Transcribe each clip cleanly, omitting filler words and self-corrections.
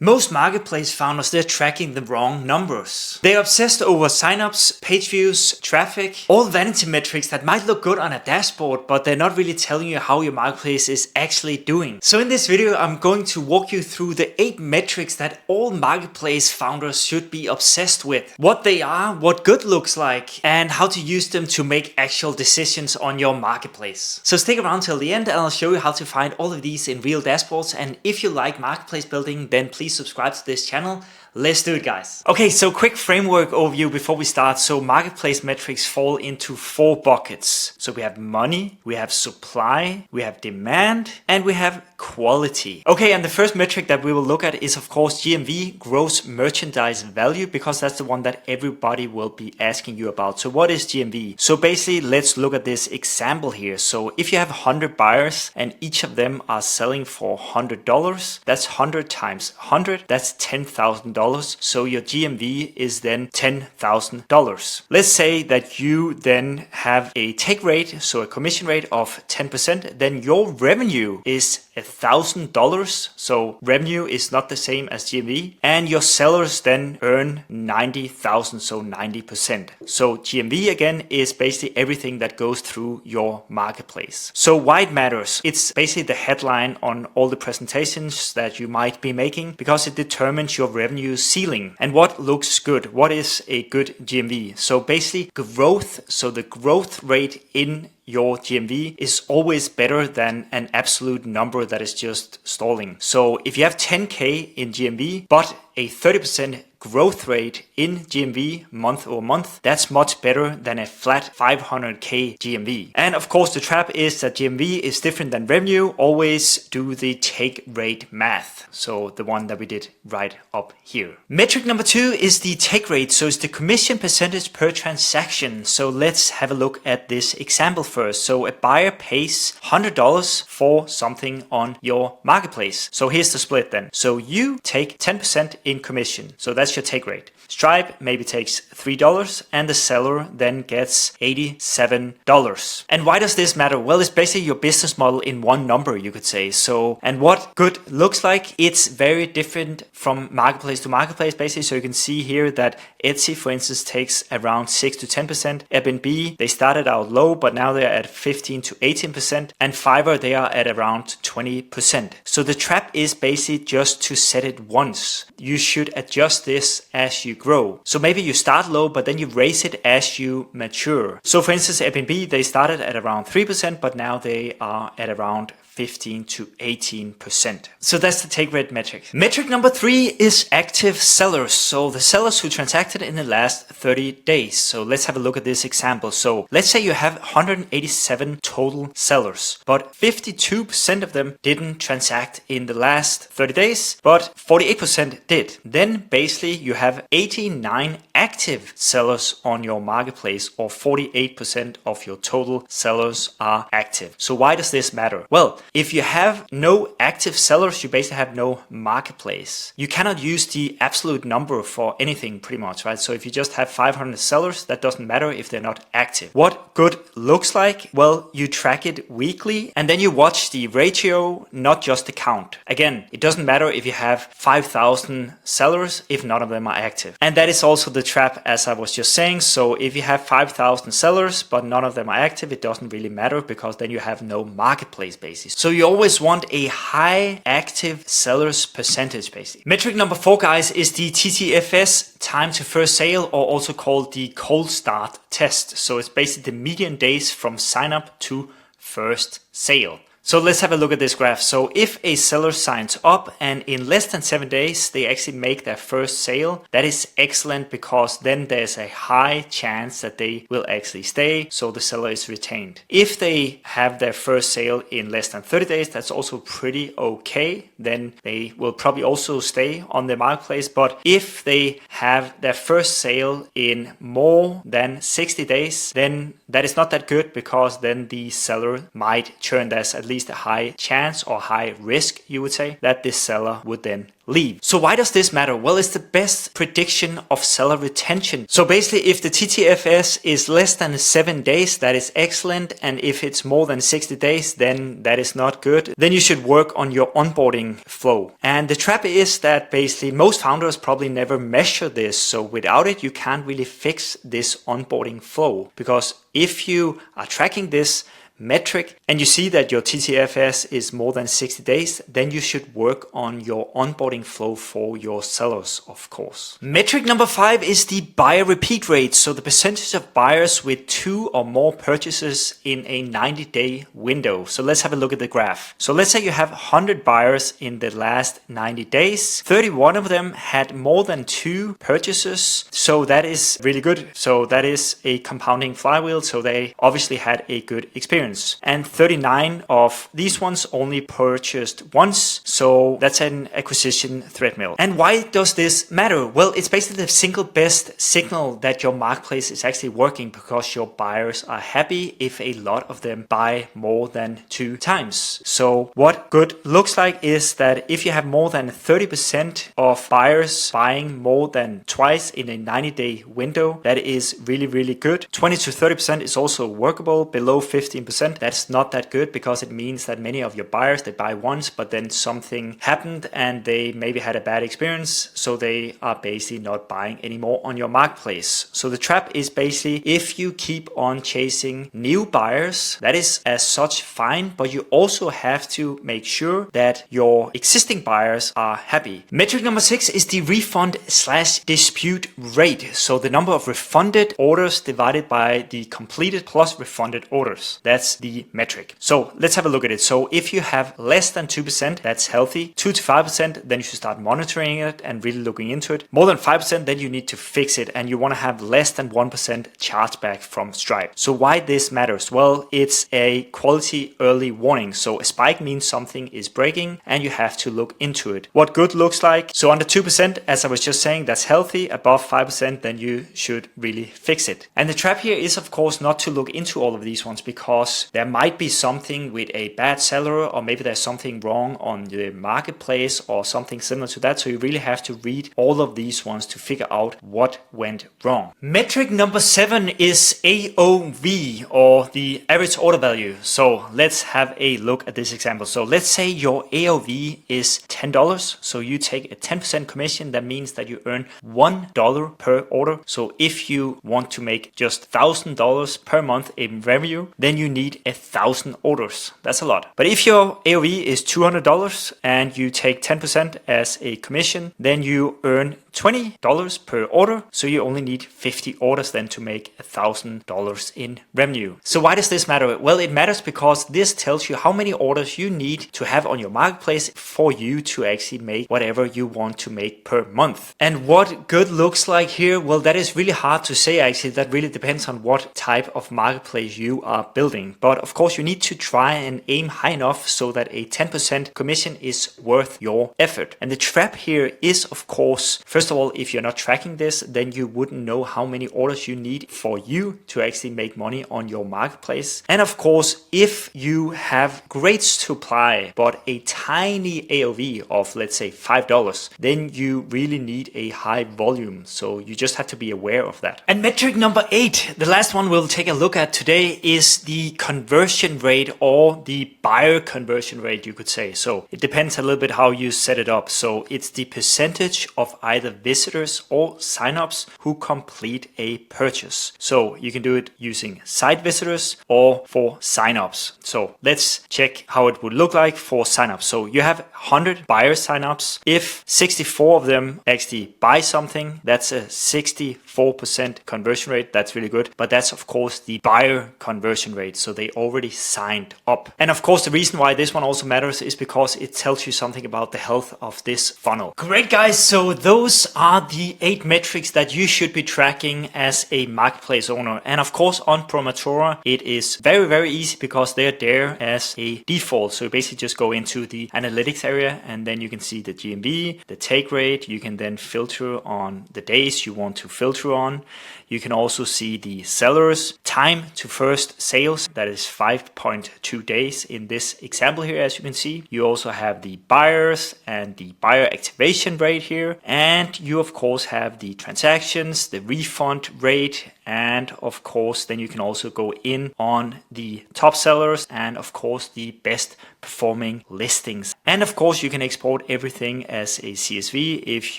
Most marketplace founders, they're tracking the wrong numbers. They're obsessed over signups, page views, traffic, all vanity metrics that might look good on a dashboard, but they're not really telling you how your marketplace is actually doing. So in this video, I'm going to walk you through the 8 metrics that all marketplace founders should be obsessed with. What they are, what good looks like, and how to use them to make actual decisions on your marketplace. So stick around till the end and I'll show you how to find all of these in real dashboards. And if you like marketplace building, then please subscribe to this channel. Let's do it, guys. Okay, so quick framework overview before we start. So marketplace metrics fall into 4 buckets. So we have money, we have supply, we have demand, and we have quality. Okay, and the first metric that we will look at is of course GMV, gross merchandise value, because that's the one that everybody will be asking you about. So what is GMV? So basically, let's look at this example here. So if you have 100 buyers and each of them are selling for $100, that's 100 times 100, that's $10,000. So your GMV is then $10,000. Let's say that you then have a take rate, so a commission rate of 10%, then your revenue is $1,000. So revenue is not the same as GMV, and your sellers then earn 90,000, so 90%. So GMV again is basically everything that goes through your marketplace. So why it matters? It's basically the headline on all the presentations that you might be making, because it determines your revenue ceiling and what looks good. What is a good GMV? So basically growth. So the growth rate in your GMV is always better than an absolute number that is just stalling. So if you have 10K in GMV, but a 30% growth rate in GMV month over month, that's much better than a flat 500K GMV. And of course, the trap is that GMV is different than revenue. Always do the take rate math. So the one that we did right up here. Metric number 2 is the take rate. So it's the commission percentage per transaction. So let's have a look at this example first. So a buyer pays $100 for something on your marketplace. So here's the split then. So you take 10% in commission. So that's your take rate. Stripe maybe takes $3 and the seller then gets $87. And why does this matter? Well, it's basically your business model in one number, you could say. So, and what good looks like, it's very different from marketplace to marketplace basically. So you can see here that Etsy, for instance, takes around 6 to 10%. Airbnb, they started out low, but now they're at 15 to 18%. And Fiverr, they are at around 20%. So the trap is basically just to set it once. You should adjust this as you grow. So maybe you start low, but then you raise it as you mature. So for instance, Airbnb, they started at around 3%, but now they are at around 15 to 18%. So that's the take rate metric. Metric number 3 is active sellers. So the sellers who transacted in the last 30 days. So let's have a look at this example. So let's say you have 187 total sellers, but 52% of them didn't transact in the last 30 days, but 48% did. Then basically you have 89 active sellers on your marketplace, or 48% of your total sellers are active. So why does this matter? Well, if you have no active sellers, you basically have no marketplace. You cannot use the absolute number for anything pretty much, right? So if you just have 500 sellers, that doesn't matter if they're not active. What good looks like? Well, you track it weekly and then you watch the ratio, not just the count. Again, it doesn't matter if you have 5,000 sellers if none of them are active. And that is also the trap, as I was just saying. So if you have 5,000 sellers, but none of them are active, it doesn't really matter, because then you have no marketplace basis. So you always want a high active sellers percentage basically. Metric number 4, guys, is the TTFS, time to first sale, or also called the cold start test. So it's basically the median days from sign up to first sale. So let's have a look at this graph. So if a seller signs up and in less than 7 days, they actually make their first sale, that is excellent, because then there's a high chance that they will actually stay. So the seller is retained. If they have their first sale in less than 30 days, that's also pretty okay. Then they will probably also stay on the marketplace. But if they have their first sale in more than 60 days, then that is not that good, because then the seller might churn. There's at least least a high chance or high risk, you would say, that this seller would then leave. So why does this matter? Well, it's the best prediction of seller retention. So basically, if the TTFS is less than 7 days, that is excellent. And if it's more than 60 days, then that is not good. Then you should work on your onboarding flow. And the trap is that basically most founders probably never measure this. So without it, you can't really fix this onboarding flow, because if you are tracking this metric and you see that your TTFS is more than 60 days, then you should work on your onboarding flow for your sellers, of course. Metric number 5 is the buyer repeat rate. So the percentage of buyers with 2 or more purchases in a 90-day window. So let's have a look at the graph. So let's say you have 100 buyers in the last 90 days. 31 of them had more than 2 purchases. So that is really good. So that is a compounding flywheel. So they obviously had a good experience. And 39 of these ones only purchased once. So that's an acquisition treadmill. And why does this matter? Well, it's basically the single best signal that your marketplace is actually working, because your buyers are happy if a lot of them buy more than 2 times. So what good looks like is that if you have more than 30% of buyers buying more than twice in a 90-day window, that is really, really good. 20 to 30% is also workable. Below 15%, that's not that good, because it means that many of your buyers, they buy once, but then something happened and they maybe had a bad experience, so they are basically not buying anymore on your marketplace. So the trap is basically, if you keep on chasing new buyers, that is as such fine, but you also have to make sure that your existing buyers are happy. Metric number 6 is the refund/dispute rate. So the number of refunded orders divided by the completed plus refunded orders. That's the metric. So let's have a look at it. So if you have less than 2%, that's healthy. 2 to 5%, then you should start monitoring it and really looking into it. More than 5%, then you need to fix it, and you want to have less than 1% chargeback from Stripe. So why this matters? Well, it's a quality early warning. So a spike means something is breaking and you have to look into it. What good looks like? So under 2%, as I was just saying, that's healthy. Above 5%, then you should really fix it. And the trap here is, of course, not to look into all of these ones, because there might be something with a bad seller, or maybe there's something wrong on the marketplace or something similar to that. So you really have to read all of these ones to figure out what went wrong. Metric number 7 is AOV, or the average order value. So let's have a look at this example. So let's say your AOV is $10. So you take a 10% commission. That means that you earn $1 per order. So if you want to make just $1,000 per month in revenue, then you need 1,000 orders. That's a lot. But if your AOV is $200 and you take 10% as a commission, then you earn $20 per order. So you only need 50 orders then to make $1,000 in revenue. So why does this matter? Well, it matters because this tells you how many orders you need to have on your marketplace for you to actually make whatever you want to make per month. And what good looks like here? Well, that is really hard to say actually. That really depends on what type of marketplace you are building. But of course, you need to try and aim high enough so that a 10% commission is worth your effort. And the trap here is, of course, first of all, if you're not tracking this, then you wouldn't know how many orders you need for you to actually make money on your marketplace. And of course, if you have great supply, but a tiny AOV of, let's say, $5, then you really need a high volume. So you just have to be aware of that. And metric number 8, the last one we'll take a look at today, is the conversion rate, or the buyer conversion rate, you could say. So it depends a little bit how you set it up. So it's the percentage of either visitors or signups who complete a purchase. So you can do it using site visitors or for signups. So let's check how it would look like for signups. So you have 100 buyer signups. If 64 of them actually buy something, that's a 64% conversion rate. That's really good. But that's of course the buyer conversion rate. So they already signed up. And of course, the reason why this one also matters is because it tells you something about the health of this funnel. Great, guys. So those are the 8 metrics that you should be tracking as a marketplace owner. And of course, on Prometora, it is very, very easy because they're there as a default. So you basically just go into the analytics area and then you can see the GMV, the take rate. You can then filter on the days you want to filter on. You can also see the sellers, time to first sales. That that is 5.2 days in this example here, as you can see. You also have the buyers and the buyer activation rate here. And you of course have the transactions, the refund rate, and of course then you can also go in on the top sellers and of course the best performing listings. And of course you can export everything as a CSV if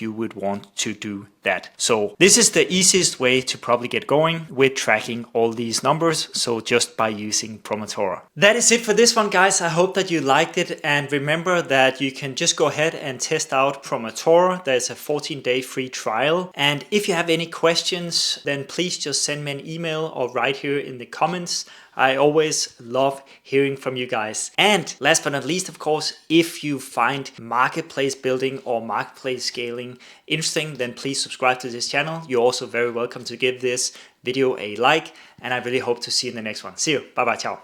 you would want to do that. So this is the easiest way to probably get going with tracking all these numbers, so just by using Prometora. That is it for this one, guys. I hope that you liked it, and remember that you can just go ahead and test out Prometora. There's a 14-day free trial, and if you have any questions, then please just send me an email or write here in the comments. I always love hearing from you guys. And last but not least, of course, if you find marketplace building or marketplace scaling interesting, then please subscribe to this channel. You're also very welcome to give this video a like, and I really hope to see you in the next one. See you. Bye bye. Ciao.